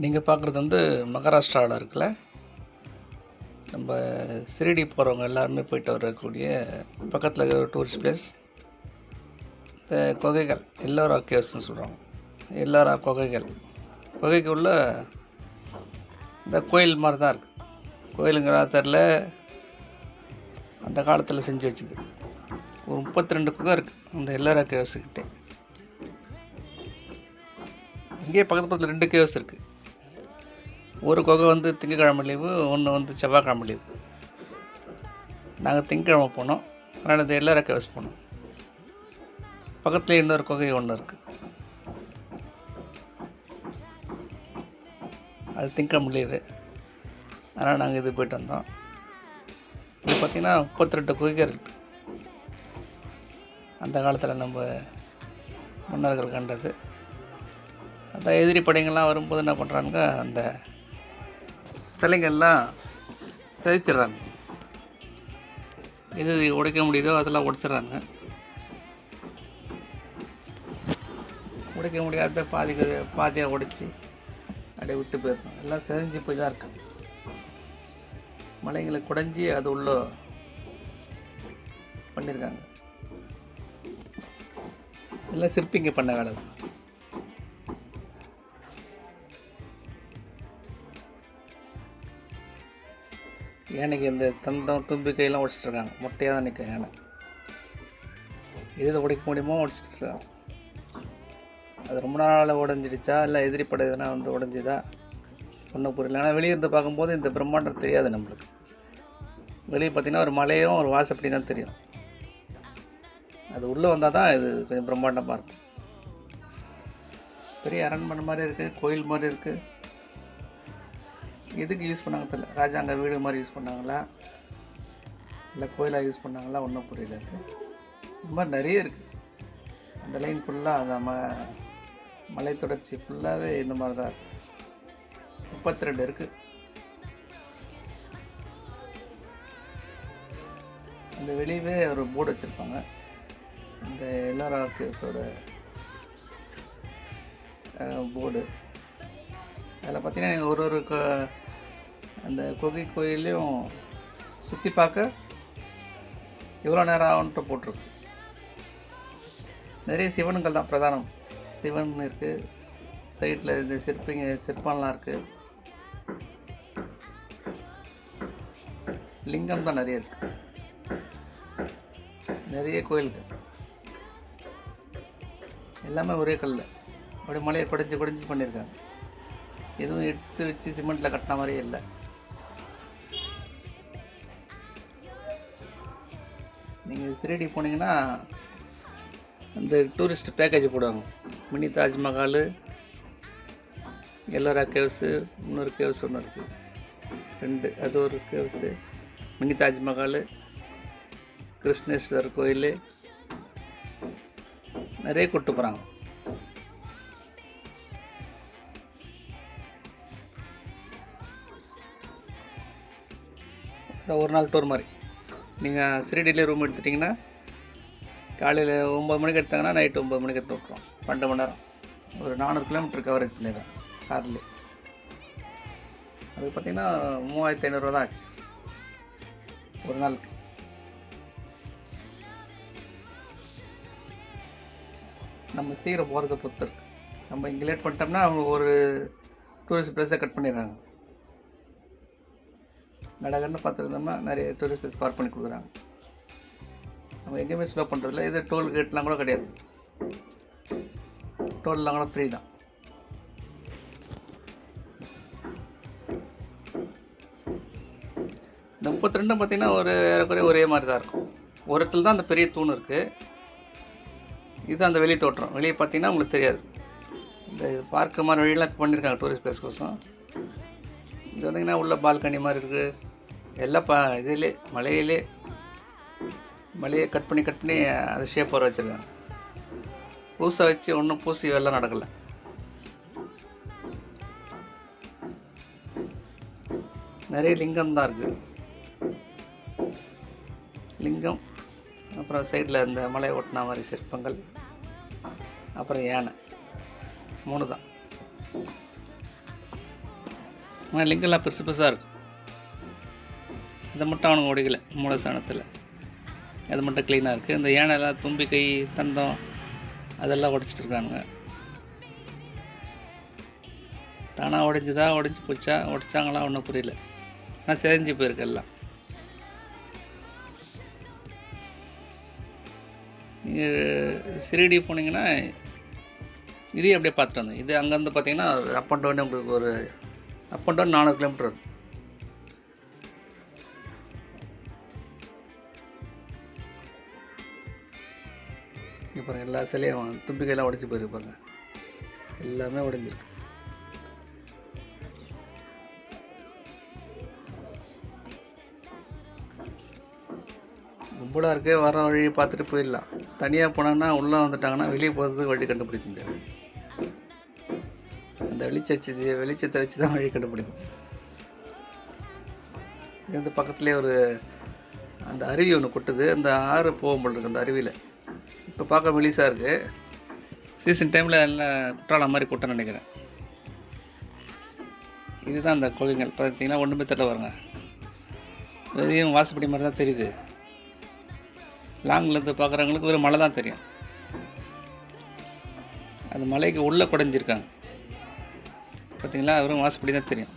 நீங்கள் பார்க்குறது வந்து மகாராஷ்டிராவில் இருக்குல்ல, நம்ம சிரிடி போகிறவங்க எல்லாருமே போயிட்டு வரக்கூடிய பக்கத்தில் இருக்கிற ஒரு டூரிஸ்ட் பிளேஸ். இந்த குகைகள் எல்லோரா கேவ்ஸ்ன்னு சொல்கிறாங்க. எல்லோரா குகைக்கு உள்ள இந்த கோயில் மாதிரி தான் இருக்குது. கோயிலுங்களா தெரில, அந்த காலத்தில் செஞ்சு வச்சுது. ஒரு 32 குகை இருக்குது அந்த எல்லோரா கேவ்ஸுக்கிட்டே. இங்கேயே பக்கத்தில் 2 கேவ்ஸ் இருக்குது. ஒரு குகை வந்து திங்கக்கிழமை லீவு, ஒன்று வந்து செவ்வாய்க்கிழமை லீவு. நாங்கள் திங்கக்கிழமை போனோம், அதனால் இந்த எல்லோரா கேவ்ஸ் போனோம். பக்கத்துலேயே இன்னொரு குகை ஒன்று இருக்குது, அது திங்கக்கிழமை லீவு, அதனால் நாங்கள் இது போய்ட்டு வந்தோம். இது பார்த்திங்கன்னா 32 குகைகள் இருக்குது. அந்த காலத்தில் நம்ம முன்னோர்கள் கண்டது. அந்த எதிரி படைங்கள்லாம் வரும்போது என்ன பண்ணுறாங்க, அந்த சிலைங்கள்லாம் சிதைச்சிட்றாங்க. எது உடைக்க முடியுதோ அதெல்லாம் உடைச்சிட்றாங்க. உடைக்க முடியாத பாதியாக உடைச்சி அப்படியே விட்டு போயிடணும். எல்லாம் செஞ்சு போய் தான் இருக்கு. மலைங்களை குடைஞ்சி அது உள்ள பண்ணியிருக்காங்க. எல்லாம் சிற்பிங்க பண்ண வேலை தான். யானைக்கு இந்த தந்தம் தும்பிக்கையெல்லாம் உடைச்சிட்ருக்காங்க. மொட்டையாக தான் நிற்க யானை. எது உடைக்க முடியுமோ உடைச்சிட்ருக்காங்க. அது ரொம்ப நாளால் உடஞ்சிடுச்சா இல்லை எதிரி படை எதுனா வந்து உடஞ்சிதா ஒன்றும் புரியல. ஆனால் வெளியே இருந்து பார்க்கும்போது இந்த பிரம்மாண்டம் தெரியாது நம்மளுக்கு. வெளியே பார்த்திங்கன்னா ஒரு மலையும் ஒரு வாசப்படி தான் தெரியும். அது உள்ளே வந்தால் தான் இது கொஞ்சம் பிரம்மாண்டமாக இருக்கும். பெரிய அரண்மனை மாதிரி இருக்குது, கோயில் மாதிரி இருக்குது. எதுக்கு யூஸ் பண்ணாங்க தெரியல. ராஜாங்க வீடு மாதிரி யூஸ் பண்ணாங்களா இல்லை கோயிலாக யூஸ் பண்ணாங்களா ஒன்றும் புரியல. அது இந்த மாதிரி நிறைய இருக்குது. அந்த லைன் ஃபுல்லாக அந்த மலை தொடர்ச்சி ஃபுல்லாகவே இந்த மாதிரி தான் இருக்குது. 32 இருக்குது. அந்த வெளியவே ஒரு போர்டு வச்சுருப்பாங்க, இந்த எல்லோரா கேவ்ஸோட போர்டு. அதில் பார்த்தீங்கன்னா நீங்கள் ஒரு அந்த குகை கோயிலையும் சுற்றி பார்க்க எவ்வளோ நேரம் ஆகுன்ட்டு போட்டிருக்கு. நிறைய சிவன்கள் தான் பிரதானம். சிவன் இருக்குது, சைடில் இந்த சிற்பம்லாம் இருக்குது. லிங்கம் தான் நிறைய இருக்குது. நிறைய கோயில்கள் எல்லாமே ஒரே கல். அப்படியே மலையை குடைஞ்சி பண்ணியிருக்காங்க. எதுவும் எடுத்து வச்சு சிமெண்ட்டில் கட்டின மாதிரியே இல்லை. நீங்கள் சிரிடி போனீங்கன்னா அந்த டூரிஸ்ட் பேக்கேஜ் போடுவாங்க. மினி தாஜ்மஹால், எல்லோரா கேவ்ஸு, இன்னொரு கேவ்ஸ் ஒன்று இருக்குது 2. அது ஒரு கேவ்ஸு, மினி தாஜ்மஹால், கிருஷ்ணேஸ்வர் கோயில், நிறைய கூட்டு போகிறாங்க. ஒரு நாள் டூர் மாதிரி. நீங்கள் சிரிடியிலே ரூம் எடுத்துட்டிங்கன்னா காலையில் 9 மணிக்கு எடுத்தாங்கன்னா நைட்டு 9 மணிக்கு எடுத்து விட்ருவோம். 12 மணி நேரம், ஒரு 400 கிலோமீட்டர் கவரேஜ் பண்ணிடுறோம் கார்லேயே. அது பார்த்திங்கன்னா 3500 தான் ஆச்சு ஒரு நாளுக்கு. நம்ம சீக்கிரம் போகிறத பொறுத்து இருக்கு. நம்ம இங்கே லேட் பண்ணிட்டோம்னா அவங்க ஒரு டூரிஸ்ட் பிளேஸை கட் பண்ணிடுறாங்க. நடகன்னு பார்த்துருந்தோம்னா நிறைய டூரிஸ்ட் பிளேஸ் கவர் பண்ணி கொடுக்குறாங்க. நம்ம எங்கேயுமே ஸ்லோ பண்ணுறதில்ல. இது டோல் கேட்லாம் கூட கிடையாது. டோல்லாம் கூட ஃப்ரீ தான். இந்த 32 பார்த்திங்கன்னா ஒரு ஏறக்குறைய ஒரே மாதிரி தான் இருக்கும். ஒரு இடத்துல தான் அந்த பெரிய தூண் இருக்குது. இது அந்த வெளியே தோற்றம். வெளியே பார்த்திங்கன்னா உங்களுக்கு தெரியாது. இந்த பார்க்க மாதிரி வழியெல்லாம் பண்ணியிருக்காங்க டூரிஸ்ட் பிளேஸ்க்கோசம். இது வந்திங்கன்னா உள்ள பால்கனி மாதிரி இருக்குது. எல்லாம் இதிலே மலையை கட் பண்ணி அதை ஷேப் வர வச்சுருக்காங்க. பூசை வச்சு ஒன்றும் பூசி வேலை நடக்கலை. நிறைய லிங்கம் தான் இருக்குது. லிங்கம், அப்புறம் சைடில் இந்த மலை ஒட்டின மாதிரி சிற்பங்கள், அப்புறம் யானை, 3 தான். ஆனால் லிங்கெல்லாம் பெருசு பெருசாக இருக்கும். அதை மட்டும் அவனுங்க உடைக்கல மூலஸ்தானத்தில். அது மட்டும் க்ளீனாக இருக்குது. இந்த யானைலாம் தும்பிக்கை தந்தம் அதெல்லாம் உடைச்சிட்டு இருக்கானுங்க. தானாக உடைஞ்சி போச்சா உடைச்சாங்களா ஒன்றும் புரியல. ஆனால் செஞ்சு போயிருக்கு எல்லாம். நீங்கள் சிரிடி போனீங்கன்னா இதையும் அப்படியே பார்த்துட்டு வந்தோம். இது அங்கேருந்து பார்த்தீங்கன்னா அப் அண்ட் டவுன் உங்களுக்கு ஒரு அப் அண்ட் டவுன் 400 கிலோமீட்டர் வரும். இங்கே பாருங்கள், எல்லா சிலையும் தும்பிக்கையெல்லாம் உடைச்சி போயிருப்பாங்க. எல்லாமே உடைஞ்சிருக்கு. கும்பலாக இருக்கே, வர வழியை பார்த்துட்டு போயிடலாம். தனியாக போனாங்கன்னா உள்ளே வந்துட்டாங்கன்னா வெளியே போகிறதுக்கு வழி கண்டுபிடிக்க முடியாது. அந்த வெளிச்சத்தை வச்சு தான் வழி கண்டுபிடிக்கும். இது வந்து பக்கத்துலேயே ஒரு அந்த அருவி ஒன்று கொட்டுது. அந்த ஆறு போகும்போது இருக்குது அந்த அருவியில். இப்போ பார்க்க மெலிசாக இருக்குது. சீசன் டைமில் எல்லாம் குற்றாலம் மாதிரி கொட்டன்னு நினைக்கிறேன். இதுதான் அந்த குகைகள். பார்த்தீங்கன்னா ஒன்றுமே தெரியல வருங்க. வெறும் வாசப்படி மாதிரி தான் தெரியுது. லாங்கிலேருந்து பார்க்குறவங்களுக்கு ஒரு மலை தான் தெரியும். அந்த மலைக்கு உள்ளே குடைஞ்சிருக்காங்க பார்த்தீங்களா, வெறும் வாசப்படி தான் தெரியும்.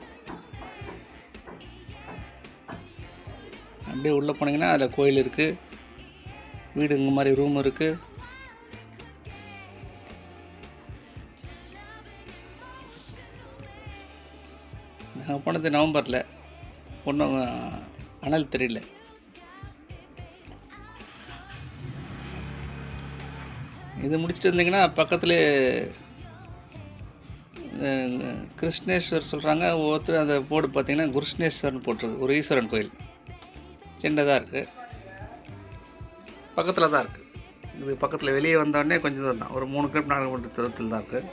அப்படியே உள்ளே போனீங்கன்னா அதில் கோயில் இருக்குது, வீடு இங்கே மாதிரி ரூம் இருக்குது. நாங்கள் போனது நவம்பரில், ஒன்றும் அனல் தெரியல. இது முடிச்சுட்டு இருந்தீங்கன்னா பக்கத்தில் கிருஷ்ணேஸ்வர் சொல்கிறாங்க. ஒவ்வொருத்தர் அந்த போர்டு பார்த்தீங்கன்னா கிருஷ்ணேஸ்வரன் போட்டுருது. ஒரு ஈஸ்வரன் கோயில் சின்னதாக இருக்குது, பக்கத்தில் தான் இருக்குது. இது பக்கத்தில் வெளியே வந்தோடனே கொஞ்சம் தூரம் தான், ஒரு 3 கிலோமீட்டர் 4 கிலோமீட்டர் தூரத்தில் தான் இருக்குது.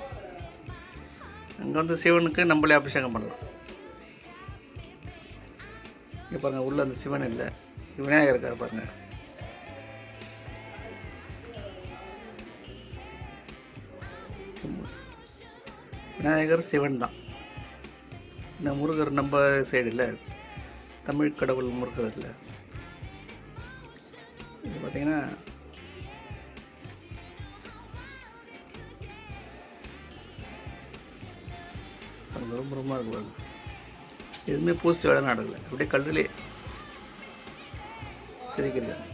அங்கே வந்து சிவனுக்கு நம்மளே அபிஷேகம் பண்ணலாம். இங்கே பாருங்கள், உள்ளே அந்த சிவன் இல்லை, விநாயகர் இருக்கார் பாருங்கள். விநாயகர் சிவன் தான். இந்த முருகர் நம்ம சைடு இல்லை, தமிழ் கடவுள் முருகர் இல்லை. இது பார்த்திங்கன்னா ரொம்ப ரொம்ப இருக்கு பாருங்க. எதுவுமே பூசி வேலை நடக்கலை, அப்படியே கல்லுலே செதுக்கிருக்காங்க.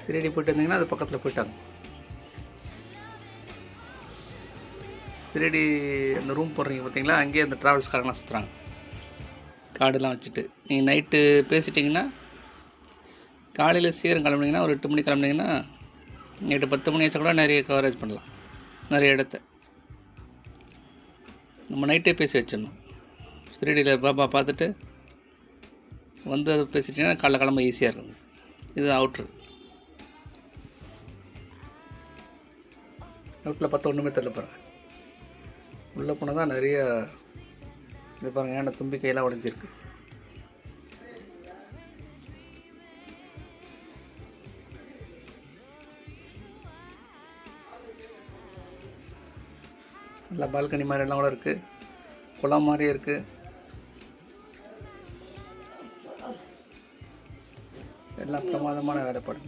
சிரிடி போயிட்டு வந்தீங்கன்னா அது பக்கத்தில் போயிட்டாங்க. சிரிடி அந்த ரூம் போடுறீங்க பார்த்தீங்களா, அங்கேயே அந்த ட்ராவல்ஸ்காரங்களாம் சுற்றுறாங்க கார்டெலாம் வச்சுட்டு. நீங்கள் நைட்டு பேசிட்டிங்கன்னா காலையில் சீக்கிரம் கிளம்புனீங்கன்னா ஒரு 8 மணிக்கு கிளம்புனீங்கன்னா நைட்டு 10 மணி ஆச்சா கூட நிறைய கவரேஜ் பண்ணலாம், நிறைய இடத்த. நம்ம நைட்டே பேசி வச்சிடணும். சிரிடியில் பாபா பார்த்துட்டு வந்து அதை பேசிட்டிங்கன்னா காலைல கிளம்ப ஈஸியாக இருக்கும். இது அவுட்ரு. அவுட்டில் பார்த்தா ஒன்றுமே தெரியல பாருங்கள். உள்ளே போனால் தான் நிறைய இது பாருங்கள், ஏன்னா தும்பிக்கையெல்லாம் உடைஞ்சிருக்கு. நல்லா பால்கனி மாதிரி எல்லாம் கூட இருக்குது, குளம் மாதிரியே இருக்குது. எல்லாம் பிரமாதமான வேலைப்பாடு.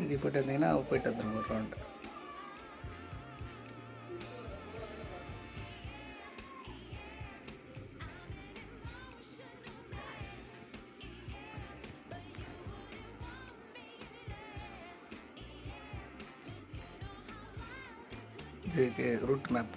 இப்படி போய்ட்டு வந்தீங்கன்னா போயிட்டு வந்துடுங்க ஒரு ரவுண்டு. இதுக்கு ரூட் மேப்